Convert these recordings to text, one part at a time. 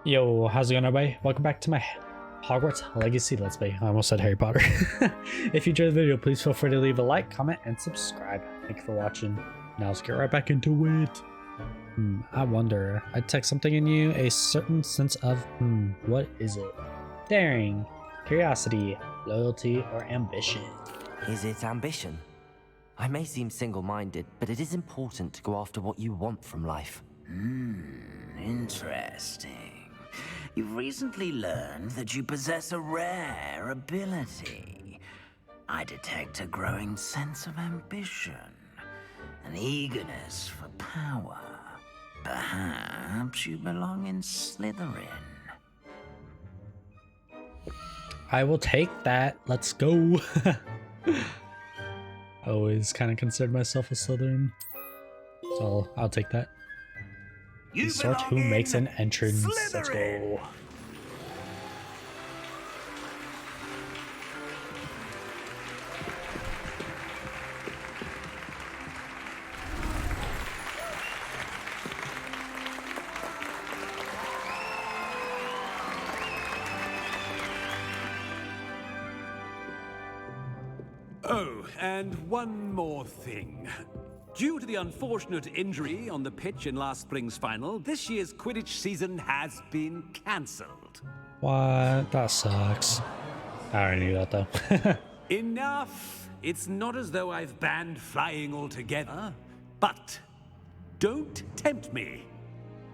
Yo, how's it going, everybody? Welcome back to my Hogwarts Legacy Let's Play. I almost said Harry Potter. If you enjoyed the video, please feel free to leave a like, comment, and subscribe. Thank you for watching. Now let's get right back into it. I wonder, I detect something in you, a certain sense of, what is it? Daring, curiosity, loyalty, or ambition? Is it ambition? I may seem single-minded, but it is important to go after what you want from life. Interesting. You've recently learned that you possess a rare ability. I detect a growing sense of ambition, an eagerness for power. Perhaps you belong in Slytherin. I will take that. Let's go. I always kind of considered myself a Slytherin, so I'll take that. You Sort who makes an entrance. Slytherin. Let's go. Oh, and one more thing. Due to the unfortunate injury on the pitch in last spring's final, this year's Quidditch season has been cancelled. What? That sucks. I already knew that though. Enough! It's not as though I've banned flying altogether, but don't tempt me.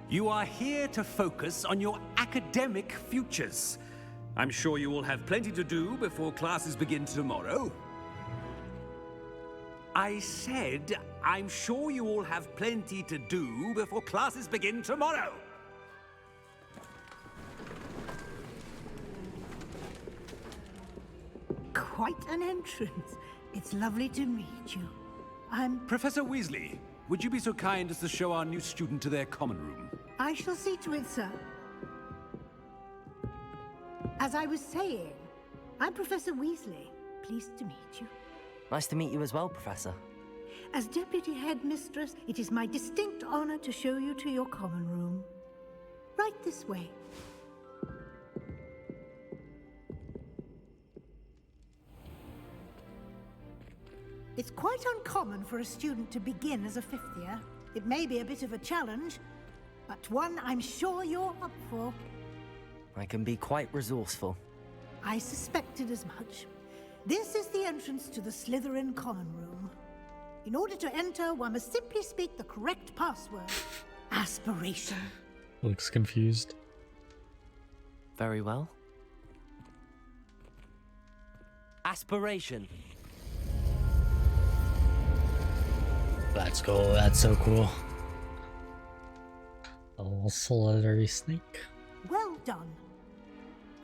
You are here to focus on your academic futures. I'm sure you will have plenty to do before classes begin tomorrow. I said, I'm sure you all have plenty to do before classes begin tomorrow. Quite an entrance. It's lovely to meet you. Professor Weasley, would you be so kind as to show our new student to their common room? I shall see to it, sir. As I was saying, I'm Professor Weasley. Pleased to meet you. Nice to meet you as well, Professor. As Deputy Headmistress, it is my distinct honor to show you to your common room. Right this way. It's quite uncommon for a student to begin as a fifth year. It may be a bit of a challenge, but one I'm sure you're up for. I can be quite resourceful. I suspected as much. This is the entrance to the Slytherin common room. In order to enter, one must simply speak the correct password. Aspiration. Looks confused. Very well. Aspiration. Let's go. That's so cool. A little slithery snake. Well done.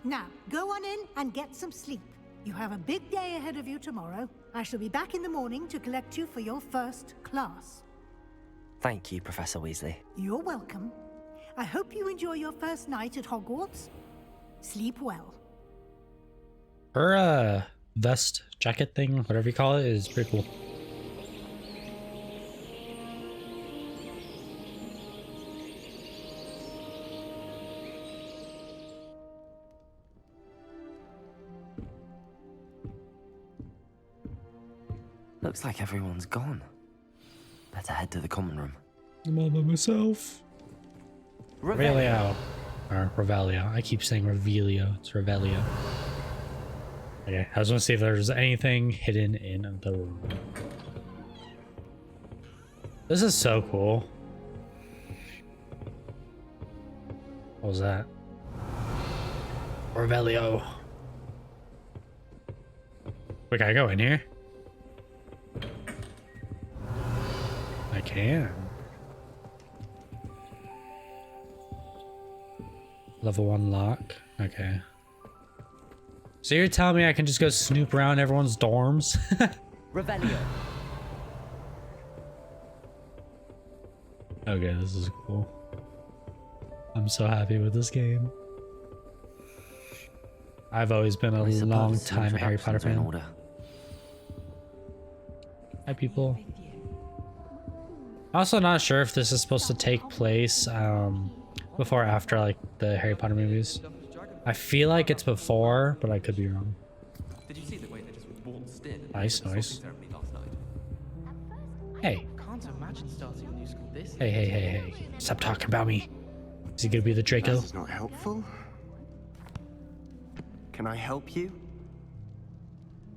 Now, go on in and get some sleep. You have a big day ahead of you tomorrow. I shall be back in the morning to collect you for your first class. Thank you, Professor Weasley. You're welcome. I hope you enjoy your first night at Hogwarts. Sleep well. Her vest, jacket thing, whatever you call it, is pretty cool. Looks like everyone's gone. Better head to the common room. I'm all by myself. Revelio. Or Revelio. I keep saying Revelio. It's Revelio. Okay, I was gonna see if there's anything hidden in the room. This is so cool. What was that? Revelio. We gotta go in here. I can. Level 1 lock. Okay. So you're telling me I can just go snoop around everyone's dorms? Revelio. Okay, this is cool. I'm so happy with this game. I've always been a long time Harry Potter fan. Hi, people. I'm also not sure if this is supposed to take place Before or after like the Harry Potter movies? I feel like it's before, but I could be wrong. Did you see the way they just waltzed in? Nice, nice. Hey. Can't imagine starting a new school this. Hey. Stop talking about me. Is he gonna be the Draco? This is not helpful. Can I help you?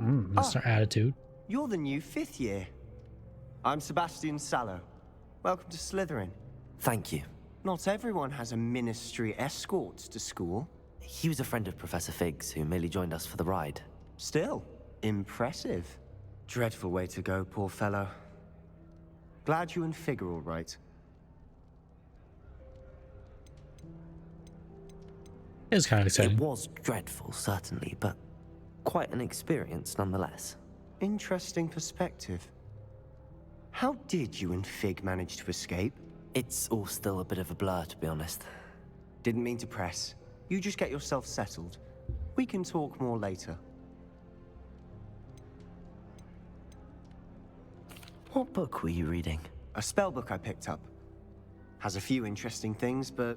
Mr. Attitude. You're the new 5th year. I'm Sebastian Sallow. Welcome to Slytherin. Thank you. Not everyone has a ministry escort to school. He was a friend of Professor Fig's who merely joined us for the ride. Still, impressive. Dreadful way to go, poor fellow. Glad you and Fig are all right. It was kind of exciting. It was dreadful, certainly, but quite an experience nonetheless. Interesting perspective. How did you and Fig manage to escape? It's all still a bit of a blur, to be honest. Didn't mean to press. You just get yourself settled. We can talk more later. What book were you reading? A spell book I picked up. Has a few interesting things, but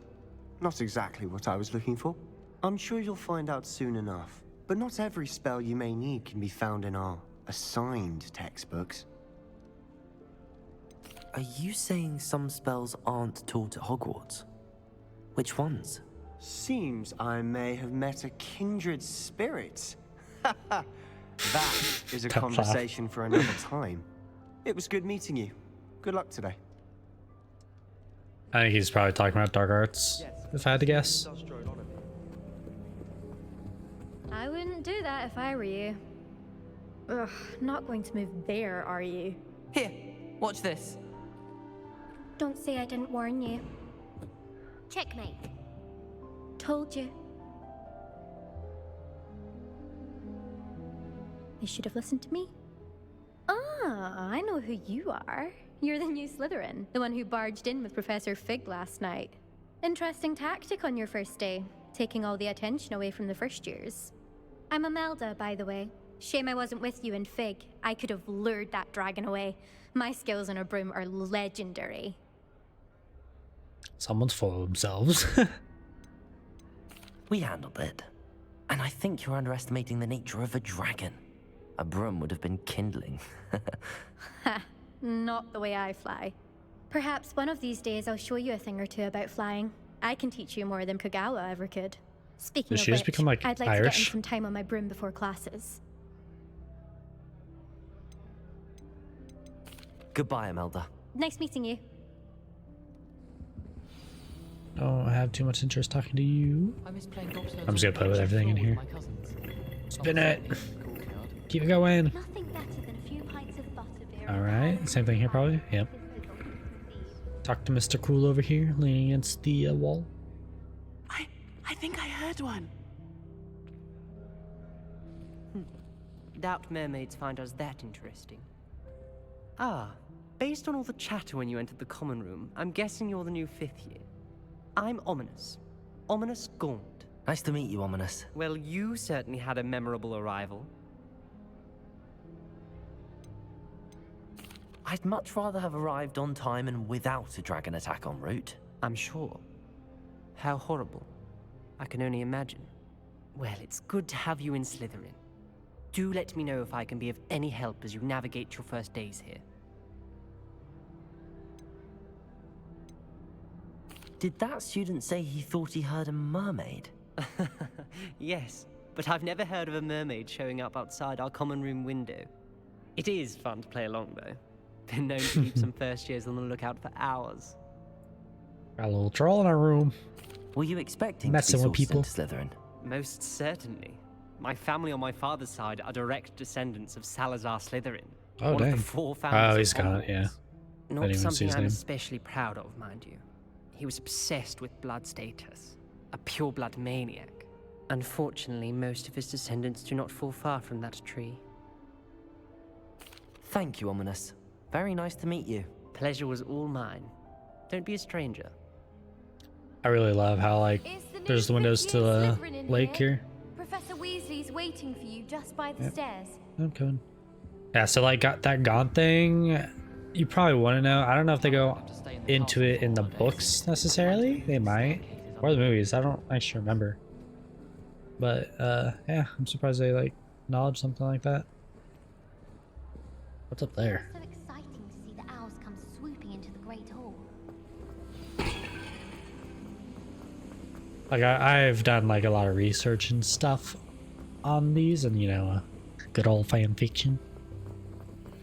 not exactly what I was looking for. I'm sure you'll find out soon enough. But not every spell you may need can be found in our assigned textbooks. Are you saying some spells aren't taught at Hogwarts? Which ones? Seems I may have met a kindred spirit. That is a Cut off. conversation for another time. It was good meeting you. Good luck today. I think he's probably talking about dark arts, if I had to guess. I wouldn't do that if I were you. Ugh, not going to move there, are you? Here, watch this. Don't say I didn't warn you. Checkmate. Told you. You should have listened to me. Ah, I know who you are. You're the new Slytherin, the one who barged in with Professor Fig last night. Interesting tactic on your first day, taking all the attention away from the first years. I'm Imelda, by the way. Shame I wasn't with you in Fig. I could have lured that dragon away. My skills on a broom are legendary. Someone's full of themselves. We handled it. And I think you're underestimating the nature of a dragon. A broom would have been kindling. Ha, not the way I fly. Perhaps one of these days I'll show you a thing or two about flying. I can teach you more than Kogawa ever could. Speaking Does of she just which, become, like, I'd like Irish? to get in some time on my broom before classes. Goodbye, Imelda. Nice meeting you. Don't have too much interest talking to you. I miss playing bobsleds I'm just gonna play with everything in here. my cousins. Spin it. Keep it going. Nothing better than a few pints of butterbeer. Alright, same thing here probably. Yep. Talk to Mr. Cool over here, leaning against the wall. I think I heard one. Doubt mermaids find us that interesting. Ah, based on all the chatter when you entered the common room, I'm guessing you're the new 5th year. I'm Ominous. Ominous Gaunt. Nice to meet you, Ominous. Well, you certainly had a memorable arrival. I'd much rather have arrived on time and without a dragon attack en route. I'm sure. How horrible. I can only imagine. Well, it's good to have you in Slytherin. Do let me know if I can be of any help as you navigate your first days here. Did that student say he thought he heard a mermaid? Yes, but I've never heard of a mermaid showing up outside our common room window. It is fun to play along, though. Been known to keep some first years on the lookout for hours. Got a little troll in our room. Were you expecting Messing to with be sourced people. into Slytherin? Most certainly. My family on my father's side are direct descendants of Salazar Slytherin. Oh, one dang. of the 4 founders Oh, he's of got Hogwarts. it, yeah. Not even see something his I'm name. especially proud of, mind you. He was obsessed with blood status. A pure-blood maniac. Unfortunately, most of his descendants do not fall far from that tree. Thank you, Ominous. Very nice to meet you. Pleasure was all mine. Don't be a stranger. I really love how, like, It's the new there's the windows 5th to year the Slytherin in lake here. Professor Weasley's waiting for you just by the Yep. stairs. I'm coming. Yeah, so like got that Gaunt thing, you probably want to know. I don't know if they go into it in the books necessarily. They might. or the movies. I don't actually remember. But yeah, I'm surprised they like acknowledge something like that. What's up there? It's so exciting to see the owls come swooping into the Great Hall. Like I've done like a lot of research and stuff on these, and you know, good old fan fiction.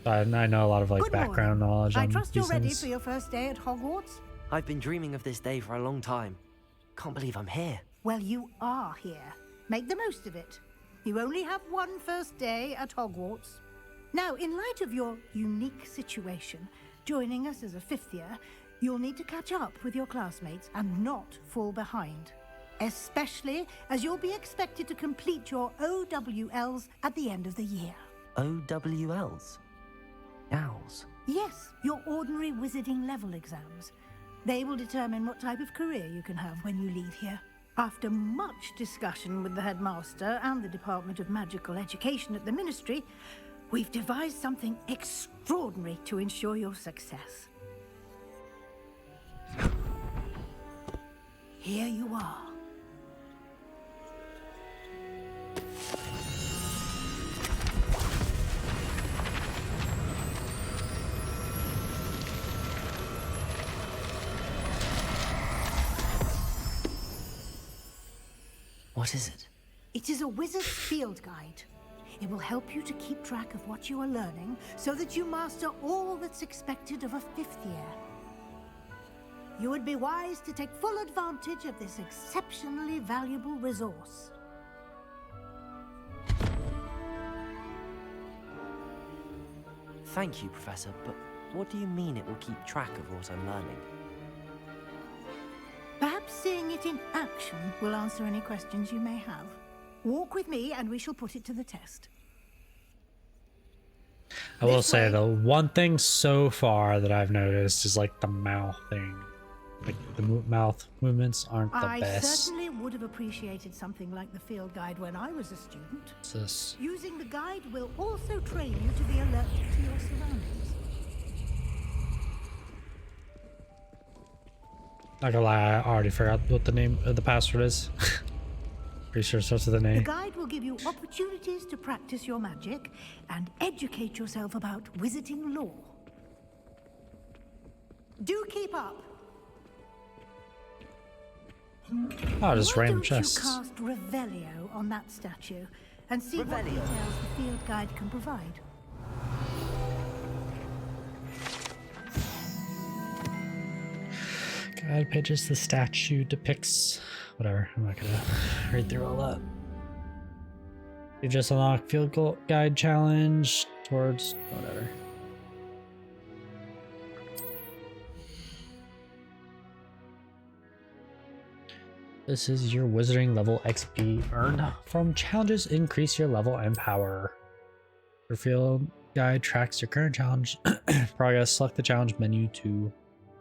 I know a lot of like Good background morning. knowledge I on trust these you're ready things. for your first day at Hogwarts? I've been dreaming of this day for a long time. Can't believe I'm here. Well, you are here. Make the most of it. You only have one first day at Hogwarts. Now, in light of your unique situation, joining us as a fifth year, you'll need to catch up with your classmates and not fall behind. Especially as you'll be expected to complete your OWLs at the end of the year. OWLs? Owls? Yes, your ordinary wizarding level exams. They will determine what type of career you can have when you leave here. After much discussion with the headmaster and the Department of Magical Education at the Ministry, we've devised something extraordinary to ensure your success. Here you are. What is it? It is a wizard's field guide. It will help you to keep track of what you are learning so that you master all that's expected of a fifth year. You would be wise to take full advantage of this exceptionally valuable resource. Thank you, Professor, but what do you mean it will keep track of what I'm learning? Perhaps seeing it in action will answer any questions you may have. Walk with me and we shall put it to the test. I will say the one thing so far that I've noticed is like the mouth thing. Like the mouth movements aren't the I best. certainly would have appreciated something like the field guide when I was a student. What's this? Using the guide will also train you to be alert to your surroundings. Not gonna lie, I already forgot what the name of the password is. Pretty sure it starts with a The name. guide will give you opportunities to practice your magic and educate yourself about wizarding lore. Do keep up. Oh, just Why random don't you chests. cast Revelio on that statue and see what details the field guide can provide? Guide pages the statue depicts. Whatever, I'm not gonna read through all that. You just unlock field goal guide challenge towards whatever. This is your wizarding level XP earned from challenges. Increase your level and power. Your field guide tracks your current challenge progress. Select the challenge menu to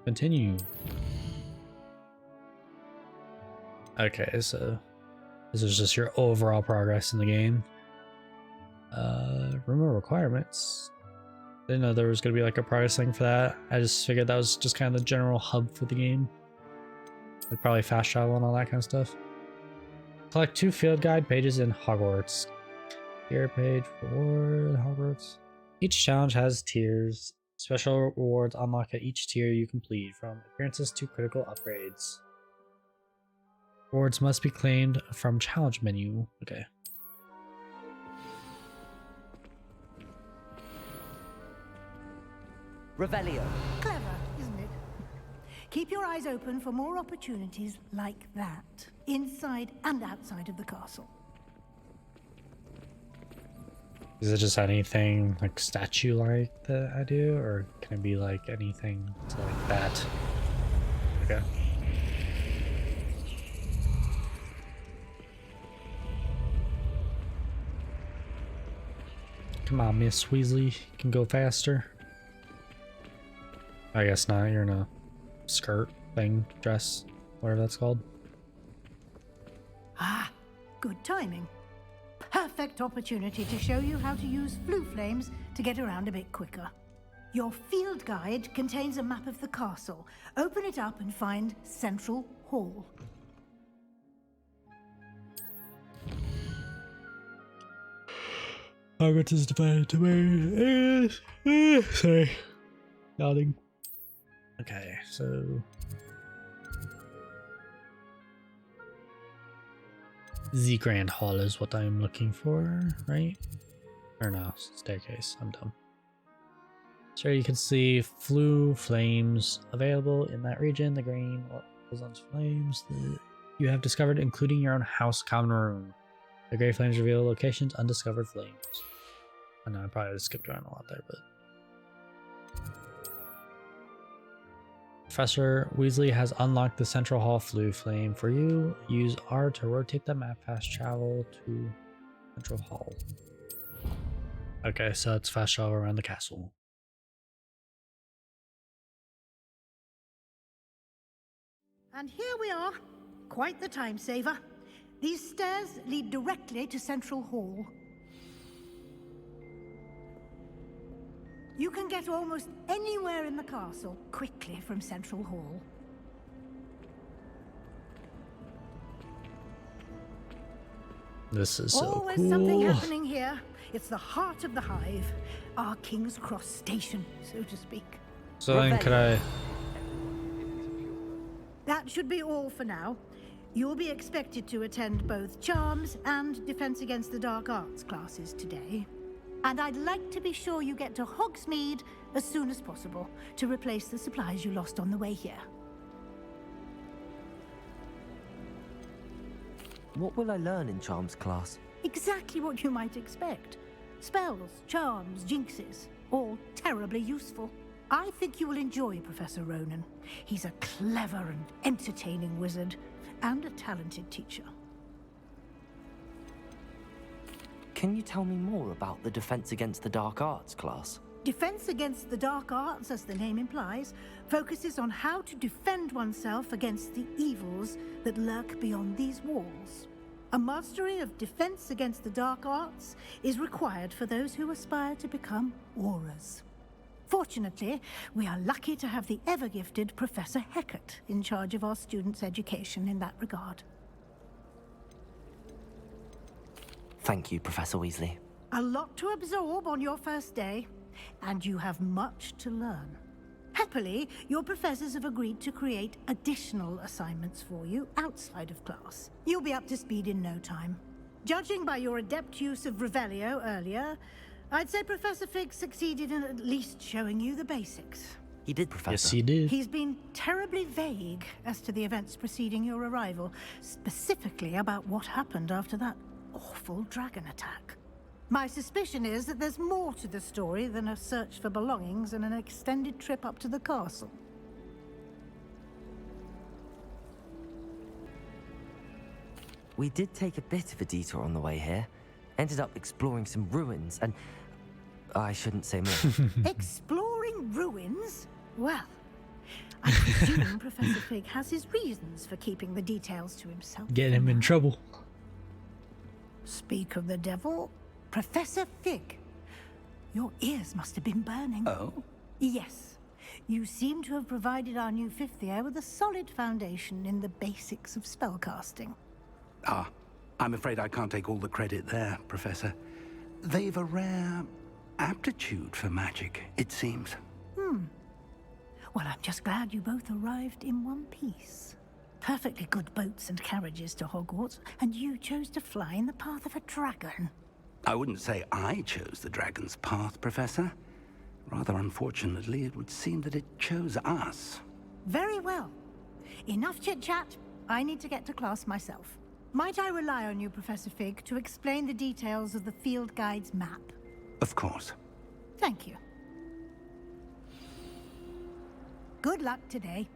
continue. Okay, so this is just your overall progress in the game. Room of requirements. Didn't know there was gonna be like a progress thing for that. I just figured that was just kind of the general hub for the game. Like probably fast travel and all that kind of stuff. Collect 2 field guide pages in Hogwarts. Tier page reward Hogwarts. Each challenge has tiers. Special rewards unlock at each tier you complete, from appearances to critical upgrades. Rewards must be claimed from challenge menu. Okay. Revelio. Clever, isn't it? Keep your eyes open for more opportunities like that, inside and outside of the castle. Is it just anything like statue like that I do, or can it be like anything like that? Okay. Come on, Miss Weasley, you can go faster. I guess not, you're in a skirt thing, dress, whatever that's called. Ah, good timing. Perfect opportunity to show you how to use flue flames to get around a bit quicker. Your field guide contains a map of the castle. Open it up and find Central Hall. Hogwarts is divided to where sorry. Nodding. Okay, so the Grand Hall is what I'm looking for, right? Or no, staircase. I'm dumb. So you can see flames available in that region. The green represents flames that you have discovered, including your own house common room. The gray flames reveal locations, undiscovered flames. I know I probably skipped around a lot there, but Professor Weasley has unlocked the Central Hall Flue Flame for you. Use R to rotate the map. Fast travel to Central Hall. Okay, so it's fast travel around the castle. And here we are. Quite the time saver. These stairs lead directly to Central Hall. You can get almost anywhere in the castle quickly from Central Hall. This is so Always cool. something happening here. It's the heart of the hive, our King's Cross station, so to speak. So then could I... That should be all for now. You'll be expected to attend both Charms and Defense Against the Dark Arts classes today. And I'd like to be sure you get to Hogsmeade as soon as possible to replace the supplies you lost on the way here. What will I learn in Charms class? Exactly what you might expect. Spells, charms, jinxes, all terribly useful. I think you will enjoy Professor Ronan. He's a clever and entertaining wizard, and a talented teacher. Can you tell me more about the Defense Against the Dark Arts class? Defense Against the Dark Arts, as the name implies, focuses on how to defend oneself against the evils that lurk beyond these walls. A mastery of Defense Against the Dark Arts is required for those who aspire to become Aurors. Fortunately, we are lucky to have the ever-gifted Professor Hecat in charge of our students' education in that regard. Thank you, Professor Weasley. A lot to absorb on your first day, and you have much to learn. Happily, your professors have agreed to create additional assignments for you outside of class. You'll be up to speed in no time. Judging by your adept use of Revelio earlier, I'd say Professor Fig succeeded in at least showing you the basics. He did, Professor. Yes, he did. He's been terribly vague as to the events preceding your arrival, specifically about what happened after that awful dragon attack. My suspicion is that there's more to the story than a search for belongings and an extended trip up to the castle. We did take a bit of a detour on the way here. Ended up exploring some ruins and... I shouldn't say more. Exploring ruins? Well, I presume Professor Fig has his reasons for keeping the details to himself. Get him in trouble. Speak of the devil, Professor Fig. Your ears must have been burning. Oh? Yes. You seem to have provided our new fifth year with a solid foundation in the basics of spellcasting. Ah, I'm afraid I can't take all the credit there, Professor. They've a rare aptitude for magic, it seems. Well, I'm just glad you both arrived in one piece. Perfectly good boats and carriages to Hogwarts, and you chose to fly in the path of a dragon. I wouldn't say I chose the dragon's path, Professor. Rather unfortunately, it would seem that it chose us. Very well. Enough chit-chat. I need to get to class myself. Might I rely on you, Professor Fig, to explain the details of the field guide's map? Of course. Thank you. Good luck today.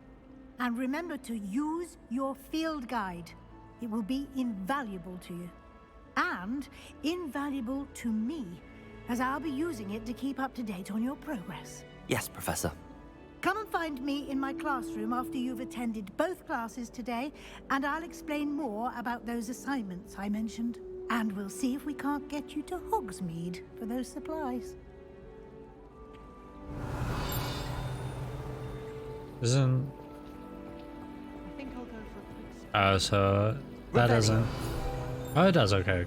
And remember to use your field guide. It will be invaluable to you. And invaluable to me, as I'll be using it to keep up to date on your progress. Yes, Professor. Come and find me in my classroom after you've attended both classes today, and I'll explain more about those assignments I mentioned. And we'll see if we can't get you to Hogsmeade for those supplies. Isn't... I think I'll go for a quick so that doesn't... Oh, it does. Okay.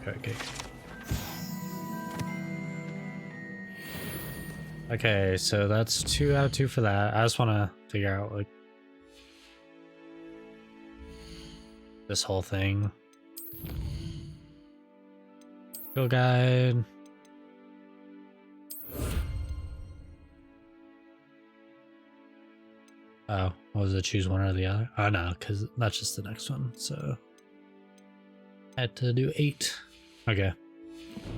Okay, so that's 2 out of 2 for that. I just want to figure out like this whole thing. Go guide. Oh, what was it? Choose one or the other? Oh no, because that's just the next one. So I had to do 8. Okay.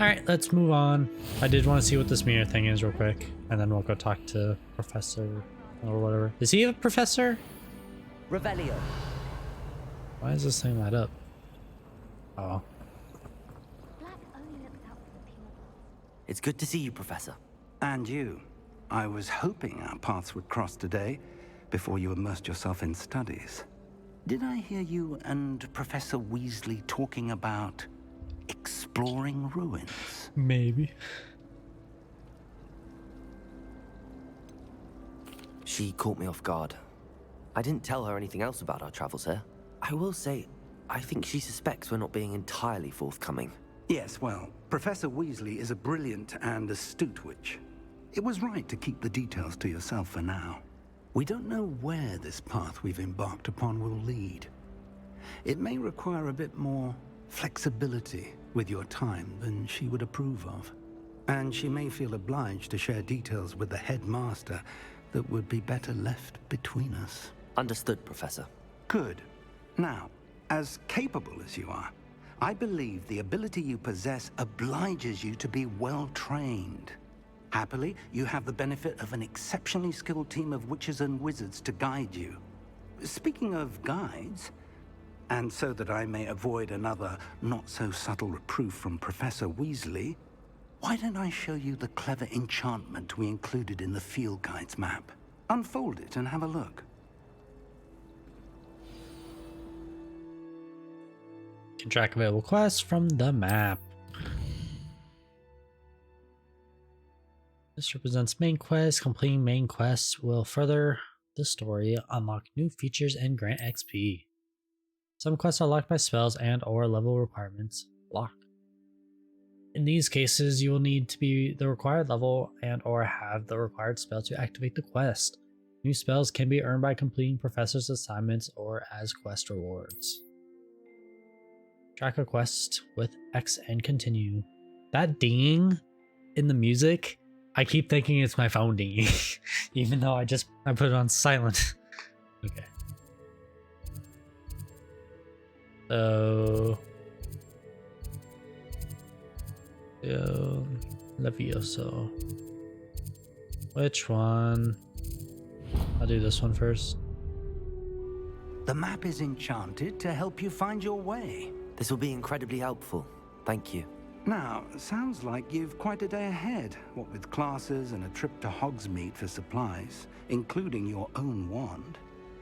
Alright, let's move on. I did want to see what this mirror thing is real quick, and then we'll go talk to Professor or whatever. Is he a professor? Revelio. Why is this thing light up? Oh. Black only looks out for the pure. It's good to see you, Professor. And you. I was hoping our paths would cross today before you immersed yourself in studies. Did I hear you and Professor Weasley talking about exploring ruins? Maybe. She caught me off guard. I didn't tell her anything else about our travels here. I will say, I think she suspects we're not being entirely forthcoming. Yes, well, Professor Weasley is a brilliant and astute witch. It was right to keep the details to yourself for now. We don't know where this path we've embarked upon will lead. It may require a bit more flexibility with your time than she would approve of. And she may feel obliged to share details with the headmaster that would be better left between us. Understood, Professor. Good. Now, as capable as you are, I believe the ability you possess obliges you to be well trained. Happily, you have the benefit of an exceptionally skilled team of witches and wizards to guide you. Speaking of guides, and so that I may avoid another not-so-subtle reproof from Professor Weasley, why don't I show you the clever enchantment we included in the field guide's map? Unfold it and have a look. Can track available quests from the map. This represents main quests. Completing main quests will further the story, unlock new features, and grant XP. Some quests are locked by spells and or level requirements. Locked. In these cases, you will need to be the required level and or have the required spell to activate the quest. New spells can be earned by completing professor's assignments or as quest rewards. Track a quest with X and continue. That ding in the music, I keep thinking it's my phone dinging, even though I put it on silent. Okay. So, Levioso. Which one? I'll do this one first. The map is enchanted to help you find your way. This will be incredibly helpful. Thank you. Now, sounds like you've quite a day ahead, what with classes and a trip to Hogsmeade for supplies, including your own wand.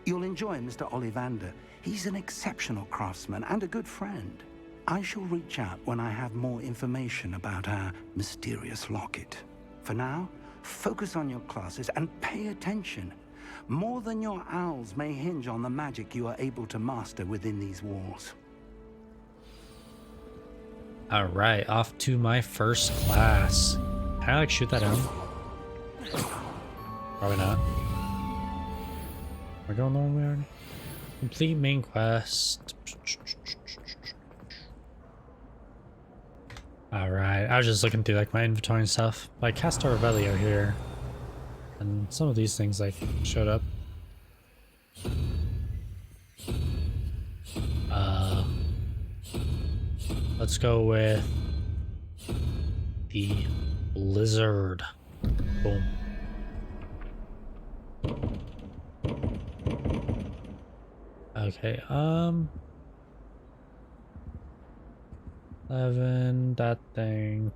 You'll enjoy Mr. Ollivander. He's an exceptional craftsman and a good friend. I shall reach out when I have more information about our mysterious locket. For now, focus on your classes and pay attention. More than your owls may hinge on the magic you are able to master within these walls. Alright, off to my first class. Can I like shoot that down? Probably not. We're going the wrong way already. Complete main quest. Alright, I was just looking through like my inventory and stuff. But I cast a Revelio here. And some of these things like showed up. Let's go with the Blizzard. Boom. Okay, 11, that thing.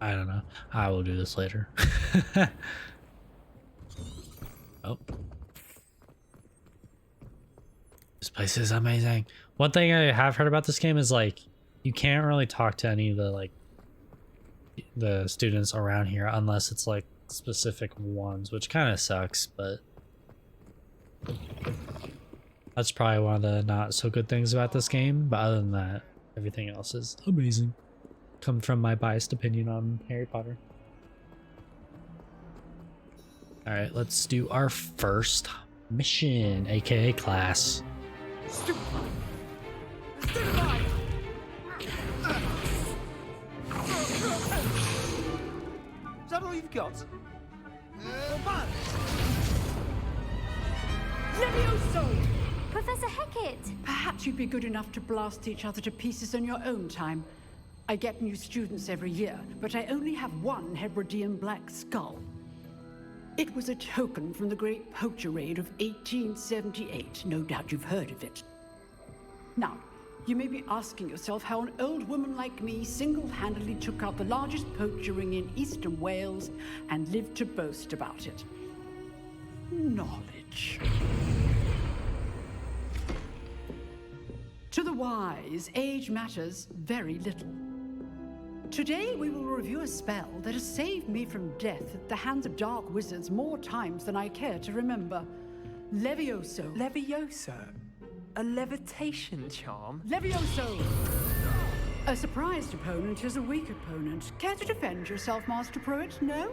I don't know. I will do this later. Oh. This place is amazing. One thing I have heard about this game is like you can't really talk to any of the students around here unless it's like specific ones, which kind of sucks, but that's probably one of the not so good things about this game. But other than that, everything else is amazing. come from my biased opinion on Harry Potter. Alright, let's do our first mission, aka class. Is that all you've got? Levioso! Professor Hecat! Perhaps you'd be good enough to blast each other to pieces on your own time. I get new students every year, but I only have one Hebridean black skull. It was a token from the Great Poacher Raid of 1878. No doubt you've heard of it. Now, you may be asking yourself how an old woman like me single-handedly took out the largest poacher ring in eastern Wales and lived to boast about it. Knowledge. To the wise, age matters very little. Today we will review a spell that has saved me from death at the hands of dark wizards more times than I care to remember. Levioso. Levioso? A levitation charm? Levioso! A surprised opponent is a weak opponent. Care to defend yourself, Master Pruitt? No?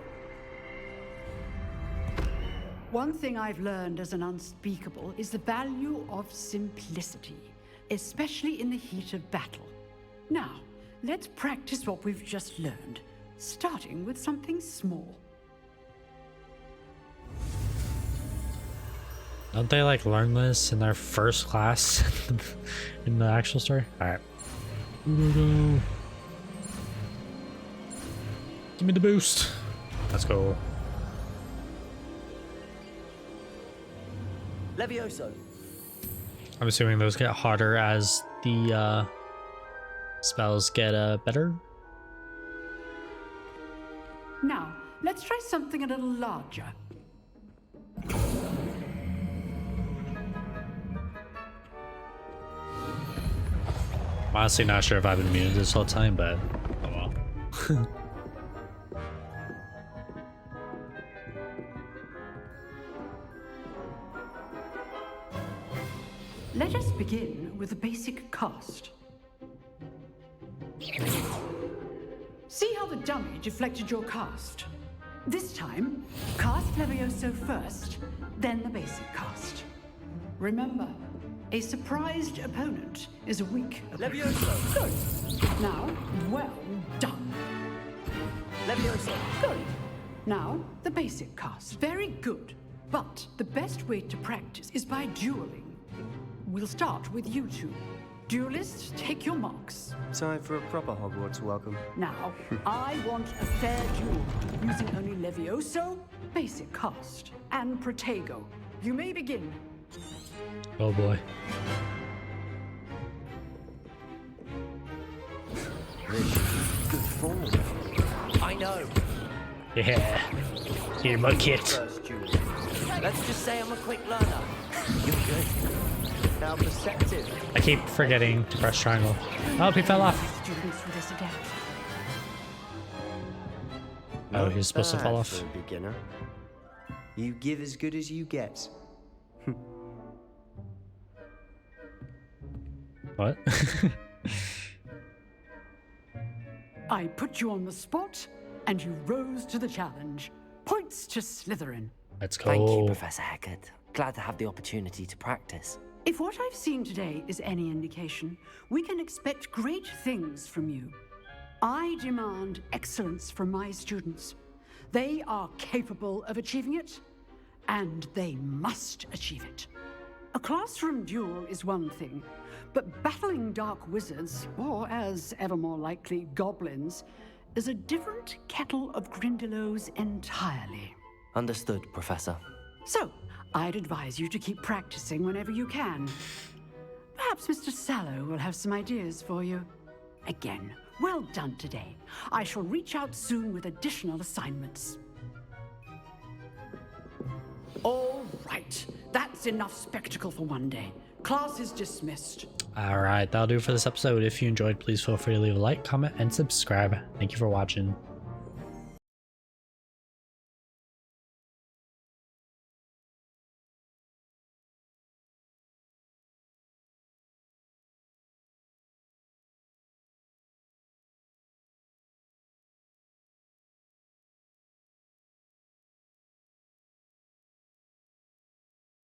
One thing I've learned as an unspeakable is the value of simplicity, especially in the heat of battle. Now, let's practice what we've just learned, starting with something small. Don't they like learn this in their first class in the actual story? Alright. Give me the boost. Let's go. Levioso. I'm assuming those get harder as the spells get better. Now, let's try something a little larger. I'm honestly not sure if I've been muted this whole time, but oh well. Let us begin with the basic cast. See how the dummy deflected your cast? This time, cast Levioso first, then the basic cast. Remember, a surprised opponent is a weak opponent. Levioso! Good. Now, well done. Levioso! Good. Now, the basic cast. Very good. But the best way to practice is by dueling. We'll start with you two. Duelists, take your marks. Time for a proper Hogwarts welcome. Now, I want a fair duel, using only Levioso, basic cast, and Protego. You may begin. Oh boy. Good form. I know. Yeah. Here, my kit. Let's just say I'm a quick learner. You're good. Now perceptive. I keep forgetting to press triangle. Oh, he fell off. Students for this again. Oh, he's supposed to fall off. For a beginner. You give as good as you get. What? I put you on the spot, and you rose to the challenge. Points to Slytherin. Let's go. Thank you, Professor Hecat. Glad to have the opportunity to practice. If what I've seen today is any indication, we can expect great things from you. I demand excellence from my students. They are capable of achieving it, and they must achieve it. A classroom duel is one thing, but battling dark wizards, or as ever more likely, goblins, is a different kettle of Grindylows entirely. Understood, Professor. So, I'd advise you to keep practicing whenever you can. Perhaps Mr. Sallow will have some ideas for you. Again, well done today. I shall reach out soon with additional assignments. All right, that's enough spectacle for one day. Class is dismissed. Alright, that'll do it for this episode. If you enjoyed, please feel free to leave a like, comment, and subscribe. Thank you for watching.